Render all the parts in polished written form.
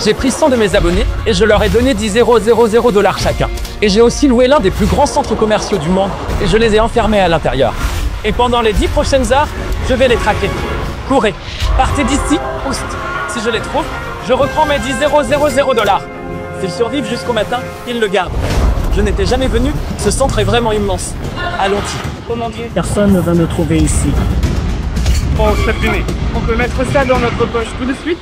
J'ai pris 100 de mes abonnés et je leur ai donné 10 000 $ chacun. Et j'ai aussi loué l'un des plus grands centres commerciaux du monde et je les ai enfermés à l'intérieur. Et pendant les 10 prochaines heures, je vais les traquer. Courez, partez d'ici, oust. Si je les trouve, je reprends mes 10 000 $. S'ils survivent jusqu'au matin, ils le gardent. Je n'étais jamais venu, ce centre est vraiment immense. Allons-y. Oh mon Dieu. Personne ne va me trouver ici. Oh, c'est fini. On peut mettre ça dans notre poche tout de suite?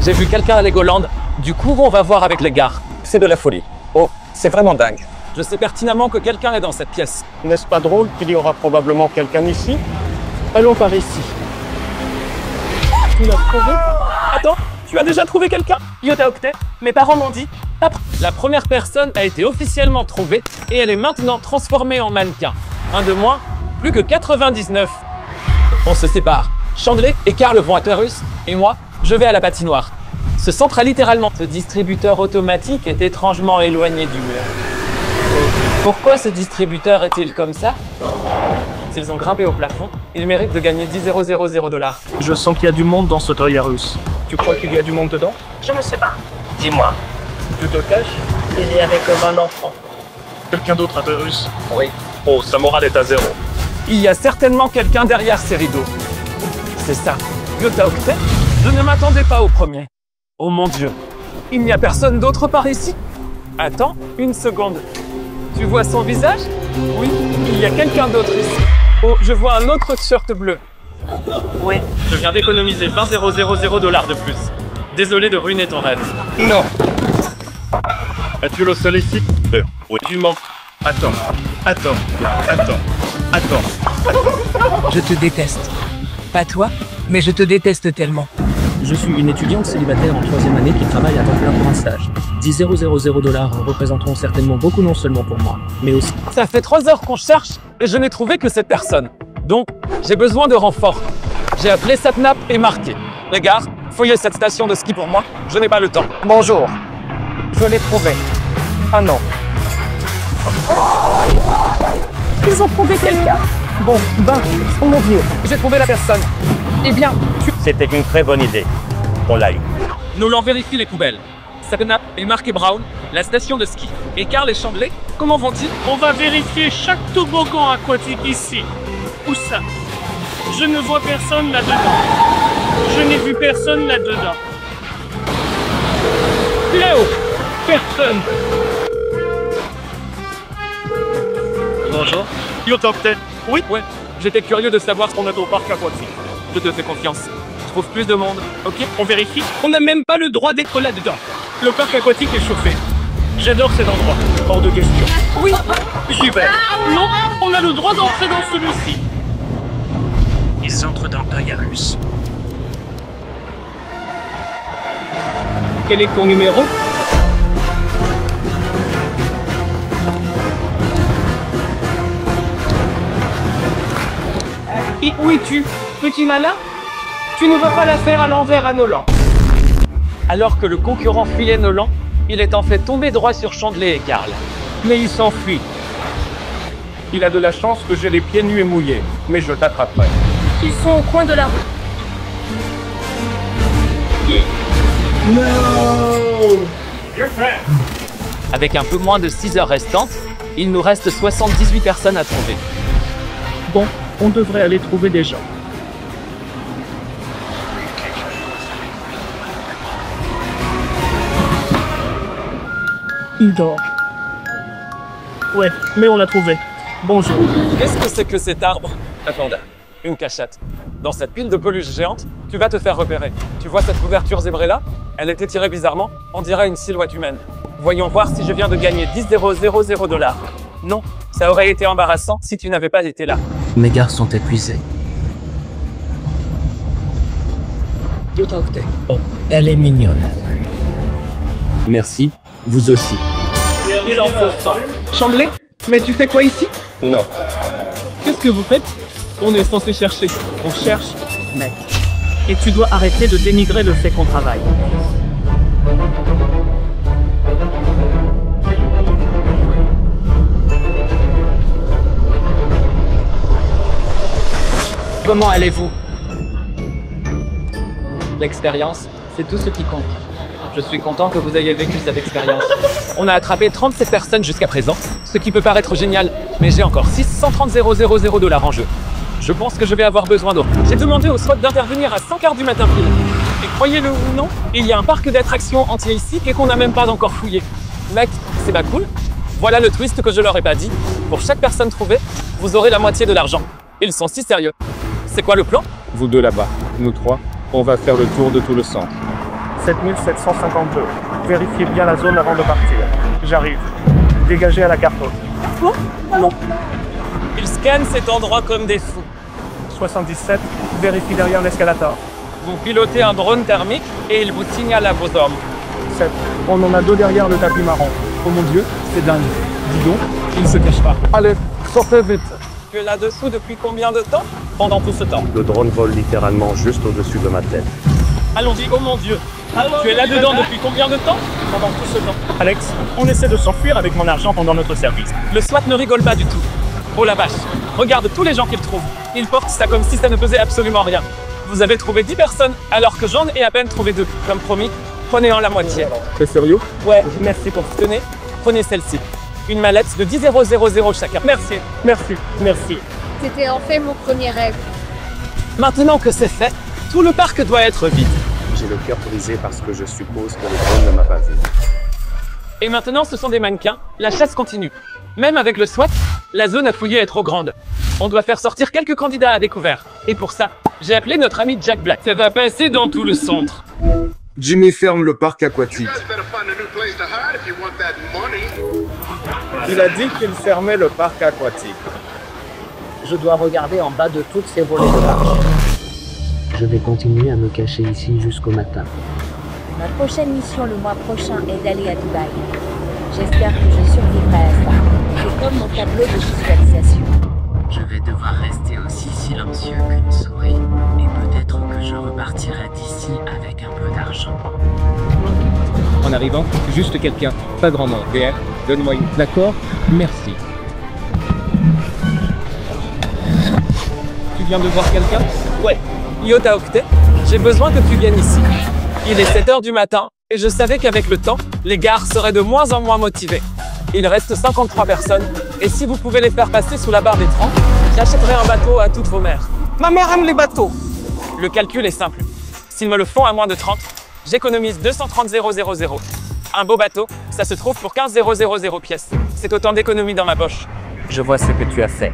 J'ai vu quelqu'un à Legoland, du coup on va voir avec les gars. C'est de la folie. Oh, c'est vraiment dingue. Je sais pertinemment que quelqu'un est dans cette pièce. N'est-ce pas drôle qu'il y aura probablement quelqu'un ici? Allons par ici. Tu l'as trouvé? Attends, tu as déjà trouvé quelqu'un? Yota Octet, mes parents m'ont dit. La première personne a été officiellement trouvée et elle est maintenant transformée en mannequin. Un de moins, plus que 99. On se sépare. Chandler et Carl vont à Terrus et moi, je vais à la patinoire. Ce centre a littéralement... Ce distributeur automatique est étrangement éloigné du mur. Pourquoi ce distributeur est-il comme ça? S'ils ont grimpé au plafond, ils méritent de gagner 10 000 $. Je sens qu'il y a du monde dans ce Toyarus. Tu crois qu'il y a du monde dedans? Je ne sais pas. Dis-moi, Tu te caches? il y avait comme un enfant. Quelqu'un d'autre à Terrus? Oui. Oh, sa morale est à 0. Il y a certainement quelqu'un derrière ces rideaux. C'est ça. Yota Octet? Je ne m'attendais pas au premier. Oh mon Dieu. Il n'y a personne d'autre par ici? Attends, une seconde. Tu vois son visage? Oui, il y a quelqu'un d'autre ici. Oh, je vois un autre t-shirt bleu. Oui. Je viens d'économiser 20 000 $ de plus. Désolé de ruiner ton rêve. Non. Es-tu le seul ici? Oui. Tu mens. Attends. Je te déteste. Pas toi, mais je te déteste tellement. Je suis une étudiante célibataire en 3e année qui travaille à temps plein pour un stage. 10 000 $ représenteront certainement beaucoup non seulement pour moi, mais aussi... Ça fait 3 heures qu'on cherche et je n'ai trouvé que cette personne. Donc, j'ai besoin de renfort. J'ai appelé Satnap et marqué. Les gars, fouillez cette station de ski pour moi, je n'ai pas le temps. Bonjour. Je l'ai trouvé. Ah non. Ils ont trouvé quelqu'un. Bon, oh mon Dieu. J'ai trouvé la personne. Eh bien, C'était une très bonne idée. On l'a eu. nous l'en vérifie les poubelles. Satnap et Mark et Brown, la station de ski, et Carl et Chandler, comment vont-ils? On va vérifier chaque toboggan aquatique ici. Où ça? Je ne vois personne là-dedans. Je n'ai vu personne là-dedans. Léo! Personne! Bonjour. Yota Octet. Oui? Ouais, j'étais curieux de savoir ce qu'on a au parc aquatique. Je te fais confiance. Je trouve plus de monde, ok? On vérifie. On n'a même pas le droit d'être là-dedans. Le parc aquatique est chauffé. J'adore cet endroit. Hors de question. Oui. J'y vais. Non, on a le droit d'entrer dans celui-ci. Ils entrent dans Toyarus. Quel est ton numéro? Et où es-tu, petit malin? Tu ne vas pas la faire à l'envers à Nolan. Alors que le concurrent fuyait Nolan, il est en fait tombé droit sur Chandler et Carl. Mais il s'enfuit. Il a de la chance que j'ai les pieds nus et mouillés, mais je t'attraperai. Ils sont au coin de la rue. Avec un peu moins de 6 heures restantes, il nous reste 78 personnes à trouver. Bon, on devrait aller trouver des gens. Il dort. Ouais, mais on l'a trouvé. Bonjour. Qu'est-ce que c'est que cet arbre? Attends, une cachette. Dans cette pile de peluche géante, tu vas te faire repérer. Tu vois cette couverture zébrée là? Elle est étirée bizarrement, on dirait une silhouette humaine. Voyons voir si je viens de gagner 10 000 $. Non, ça aurait été embarrassant si tu n'avais pas été là. Mes gardes sont épuisés. Yota Octet. Oh, elle est mignonne. Merci. Vous aussi. Il en faut 100. Chandler? Mais tu fais quoi ici? Non. Qu'est-ce que vous faites? On est censé chercher. On cherche, mec. Et tu dois arrêter de dénigrer le fait qu'on travaille. Comment allez-vous? L'expérience, c'est tout ce qui compte. Je suis content que vous ayez vécu cette expérience. On a attrapé 37 personnes jusqu'à présent, ce qui peut paraître génial, mais j'ai encore 630 000 $ en jeu. Je pense que je vais avoir besoin d'eau. J'ai demandé au SWAT d'intervenir à 5h du matin pile. Et croyez-le ou non, il y a un parc d'attractions entier ici et qu'on n'a même pas encore fouillé. Mec, c'est pas cool? Voilà le twist que je leur ai pas dit. Pour chaque personne trouvée, vous aurez la moitié de l'argent. Ils sont si sérieux. C'est quoi le plan? Vous deux là-bas, nous trois, on va faire le tour de tout le centre. 7752. Vérifiez bien la zone avant de partir. J'arrive. Dégagez à la carte. Quoi? Non. Ils scannent cet endroit comme des fous. 77. Vérifie derrière l'escalator. Vous pilotez un drone thermique et il vous signale à vos hommes. 7. On en a 2 derrière le tapis marron. Oh mon Dieu, c'est dingue. Dis donc, il ne se cache pas. Allez, sortez vite. Tu es là-dessous depuis combien de temps? Pendant tout ce temps. Le drone vole littéralement juste au-dessus de ma tête. Allons-y, oh mon Dieu. Tu es là-dedans depuis combien de temps? Pendant tout ce temps. Alex, on essaie de s'enfuir avec mon argent pendant notre service. Le SWAT ne rigole pas du tout. Oh la vache, regarde tous les gens qu'il trouve. Ils portent ça comme si ça ne pesait absolument rien. Vous avez trouvé 10 personnes, alors que j'en ai à peine trouvé 2. Comme promis, prenez-en la moitié. T'es sérieux? Ouais, merci pour vous. Tenez, prenez celle-ci. Une mallette de 10 000 chacun. Merci. Merci, merci. C'était en fait mon premier rêve. Maintenant que c'est fait, tout le parc doit être vide. J'ai le cœur brisé parce que je suppose que le drone ne m'a pas vu. Et maintenant, ce sont des mannequins. La chasse continue. Même avec le SWAT, la zone à fouiller est trop grande. On doit faire sortir quelques candidats à découvert. Et pour ça, j'ai appelé notre ami Jack Black. Ça va passer dans tout le centre. Jimmy ferme le parc aquatique. Il a dit qu'il fermait le parc aquatique. Je dois regarder en bas de toutes ces volets de marche. Je vais continuer à me cacher ici jusqu'au matin. Ma prochaine mission le mois prochain est d'aller à Dubaï. J'espère que je survivrai à ça. C'est comme mon tableau de visualisation. Je vais devoir rester aussi silencieux qu'une souris. Et peut-être que je repartirai d'ici avec un peu d'argent. En arrivant, juste quelqu'un, pas grand nom. VR, donne-moi une. D'accord, merci. Tu viens de voir quelqu'un? Ouais. Yota Octet, j'ai besoin que tu viennes ici. Il est 7h du matin, et je savais qu'avec le temps, les gares seraient de moins en moins motivées. Il reste 53 personnes, et si vous pouvez les faire passer sous la barre des 30, j'achèterai un bateau à toutes vos mères. Ma mère aime les bateaux! Le calcul est simple. S'ils me le font à moins de 30, j'économise 230 000. Un beau bateau, ça se trouve pour 15 000 pièces. C'est autant d'économies dans ma poche. Je vois ce que tu as fait.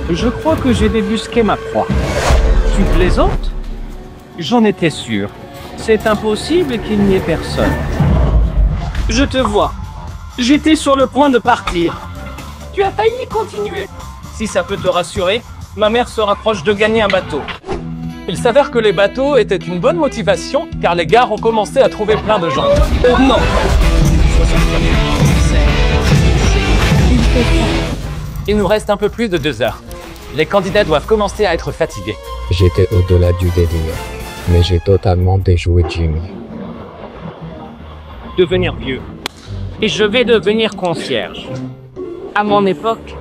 Je crois que j'ai débusqué ma proie. Tu plaisantes? J'en étais sûr. C'est impossible qu'il n'y ait personne. Je te vois. J'étais sur le point de partir. Tu as failli continuer. Si ça peut te rassurer, ma mère se rapproche de gagner un bateau. Il s'avère que les bateaux étaient une bonne motivation, car les gares ont commencé à trouver plein de gens. Oh non! Il nous reste un peu plus de 2 heures. Les candidats doivent commencer à être fatigués. J'étais au-delà du délire, mais j'ai totalement déjoué Jimmy. Devenir vieux. Et je vais devenir concierge. À mon époque.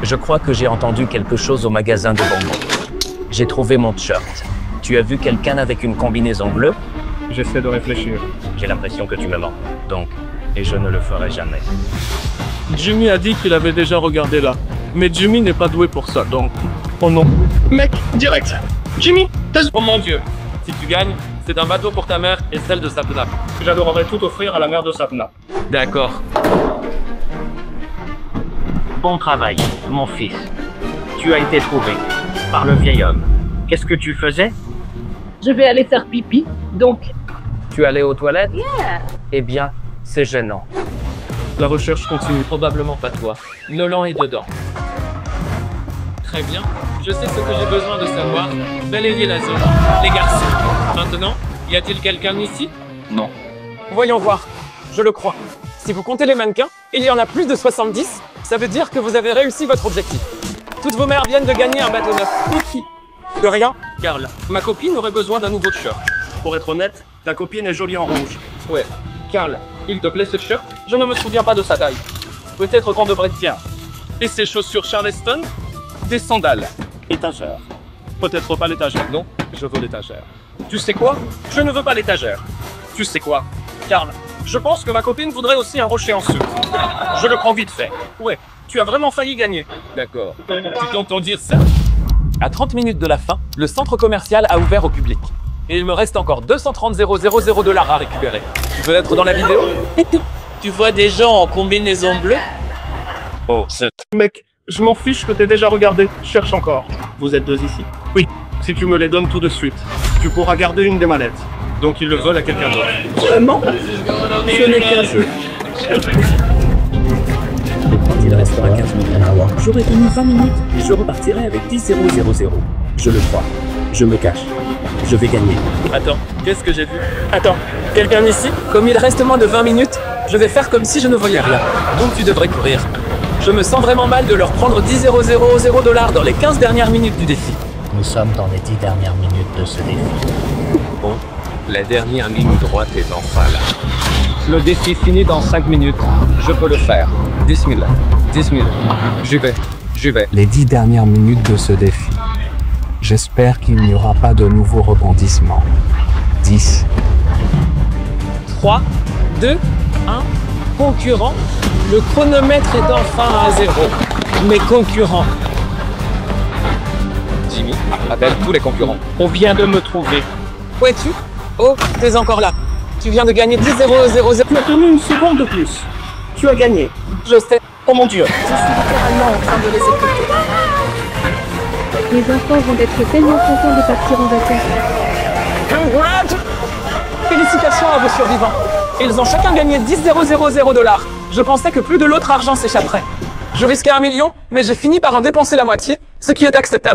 Je crois que j'ai entendu quelque chose au magasin de bonbons. J'ai trouvé mon t-shirt. Tu as vu quelqu'un avec une combinaison bleue? J'essaie de réfléchir. J'ai l'impression que tu me mens. Donc, et je ne le ferai jamais. Jimmy a dit qu'il avait déjà regardé là. Mais Jimmy n'est pas doué pour ça, donc... Oh non. Mec, direct! Jimmy, oh mon Dieu! Si tu gagnes, c'est un bateau pour ta mère et celle de Sapna. j'adorerais tout offrir à la mère de Sapna. D'accord. Bon travail, mon fils. Tu as été trouvé par le vieil homme. Qu'est-ce que tu faisais? Je vais aller faire pipi, donc... Tu allais aux toilettes? Eh bien, c'est gênant. La recherche continue. Probablement pas toi. Nolan est dedans. Très bien. Je sais ce que j'ai besoin de savoir. Balayer la zone. Les garçons. Maintenant, y a-t-il quelqu'un ici? Non. Voyons voir. Je le crois. Si vous comptez les mannequins, il y en a plus de 70. Ça veut dire que vous avez réussi votre objectif. Toutes vos mères viennent de gagner un bateau neuf. Et qui? De rien. Carl, ma copine aurait besoin d'un nouveau t-shirt. Pour être honnête, ta copine est jolie en rouge. Ouais. Carl, il te plaît ce shirt? Je ne me souviens pas de sa taille. Peut-être qu'on devrait... Tiens. Et ces chaussures Charleston? Des sandales. Étagère. Peut-être pas l'étagère, non? Je veux l'étagère. Tu sais quoi? Je ne veux pas l'étagère. Tu sais quoi? Karl, je pense que ma copine voudrait aussi un rocher en sucre. Je le prends vite fait. Ouais, tu as vraiment failli gagner. D'accord. Tu t'entends dire ça? À 30 minutes de la fin, le centre commercial a ouvert au public. Et il me reste encore 230 000 $ à récupérer. Tu veux être dans la vidéo? Tu vois des gens en combinaison bleue? Oh, c'est... Mec, je m'en fiche que t'aies déjà regardé. Cherche encore. Vous êtes deux ici? Oui. Si tu me les donnes tout de suite, tu pourras garder une des mallettes. Donc ils le volent à quelqu'un d'autre. Vraiment? Ce n'est qu'un jeu. Il restera 15 minutes. J'aurais tenu 20 minutes et je repartirai avec 10 000. Je le crois. Je me cache. Je vais gagner. Attends, qu'est-ce que j'ai vu? Attends, quelqu'un ici? Comme il reste moins de 20 minutes, je vais faire comme si je ne voyais rien. Donc tu devrais courir. Je me sens vraiment mal de leur prendre 10 000 $ dans les 15 dernières minutes du défi. Nous sommes dans les 10 dernières minutes de ce défi. Bon, la dernière ligne droite est enfin là. Le défi finit dans 5 minutes. Je peux le faire. 10 000. 10 000. J'y vais. Les 10 dernières minutes de ce défi. J'espère qu'il n'y aura pas de nouveaux rebondissements. 10. 3, 2, 1, concurrent. Le chronomètre est enfin à 0. Mes concurrents. Jimmy, appelle tous les concurrents. On vient de me trouver. Où es-tu? Oh, t'es encore là. Tu viens de gagner 10 000. Tu as tenu une seconde de plus. Tu as gagné. Je sais. Oh mon Dieu. Je suis littéralement en train de les écouter. Les enfants vont être tellement contents de partir en vacances. Félicitations à vos survivants. Ils ont chacun gagné 10 000 $. Je pensais que plus de l'autre argent s'échapperait. Je risquais 1 million, mais j'ai fini par en dépenser la moitié, ce qui est acceptable.